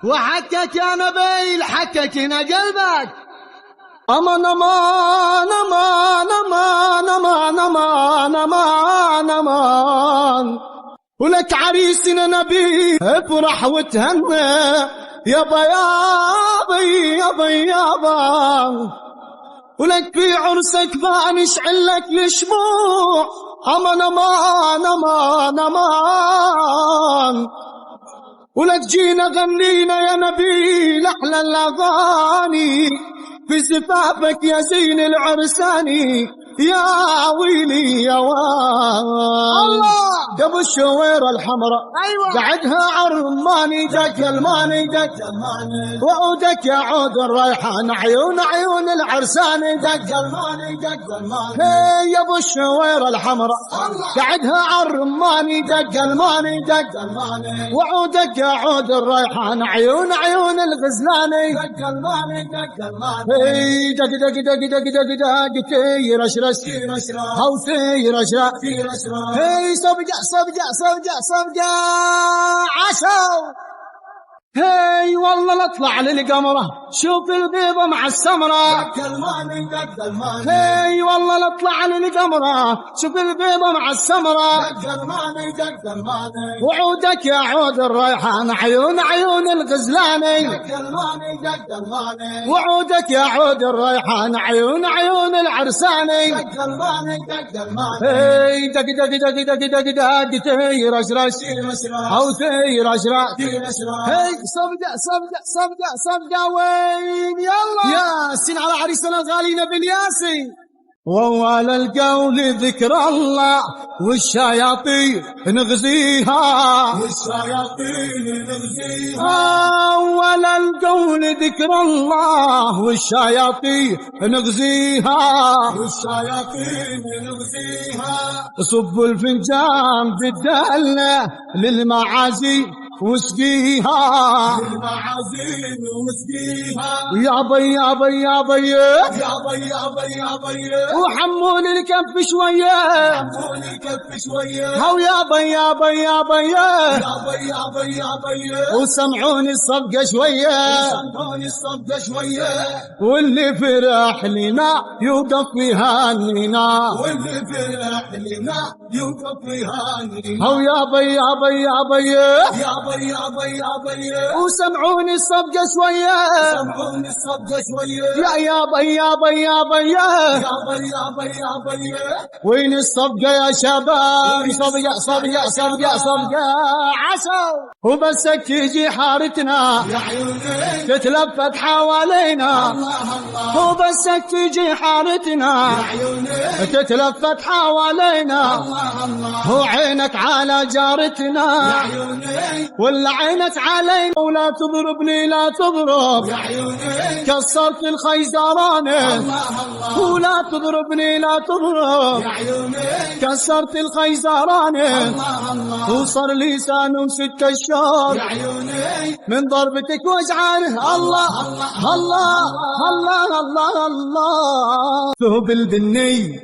وحكك يا نبيل حككنا قلبك. امان امان امان امان امان امان امان امان. ولك عريسنا نبيل افرح وتهنى يابا يابا يابا يابا. ولك في عرسك بنشعل لك الشموع. امان امان امان امان. ولك جينا غنينا يا نبيل احلى الاغاني في زفافك يا زين العرساني. يا ويلي يا الله قبل الشويرة الحمراء أيوة. قعدها عرماني دق الماني دق وعودك يا عود الريحان عيون العرساني دق الماني دق الماني. هي ابو الشويرة الحمراء قعدها عرماني دق الماني دق الماني وعودك يا عود الريحان عيون الغزلاني دق الماني دق الماني. هي دق دق دق دق دق دق تير اشرس هاو تير اشرا هي صبقة عشو. هي والله نطلع للقمرة شوف البيضة مع السمرة. هي والله نطلع للقمرة شوف البيضة مع السمرة. وعودك يا عود الريحان عيون الغزلاني. وعودك يا عود الريحان عيون العرساني. هي دق دق دق دق دق دق تير اشرش او تير اشرا. هي صبقة وين يلا يا سين على عريسنا الغالي نبيل ياسين. وأول القول ذكر الله والشياطين نغزيها. أول القول ذكر الله والشياطين نغزيها. صب الفنجان في الدلة للمعازي وسقيها. يا بي يا بي يا بي وحمون الكف شوية. هاو يا بي يا بي يا بي وسمعوني الصفقة شوية. واللي فرح لنا يوقف يهنينا. هاو يا بي يا بي يا بي وسمعوني الصفقة شوية. يا بي وين الصفقة يا شباب. صفقة عسو. وبسك تيجي حارتنا تتلفت حوالينا. وبسك تيجي حارتنا تتلفت حوالينا. وعينك على جارتنا ولا عينك علينا. ولا تضربني لا تضرب كسرت الخيزرانة. ولا تضربني لا تضرب كسرت الخيزرانة. وصار لسانهم 6 أشهر من ضربتك وجعانه. الله الله الله الله الله. ثوب البني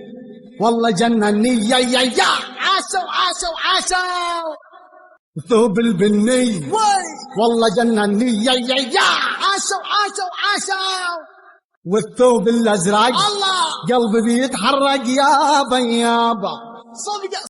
والله جنني يا عاشو. ثوب البني والله جنني يا عاشو. والثوب الازرق قلبي بيتحرق يابا. صدق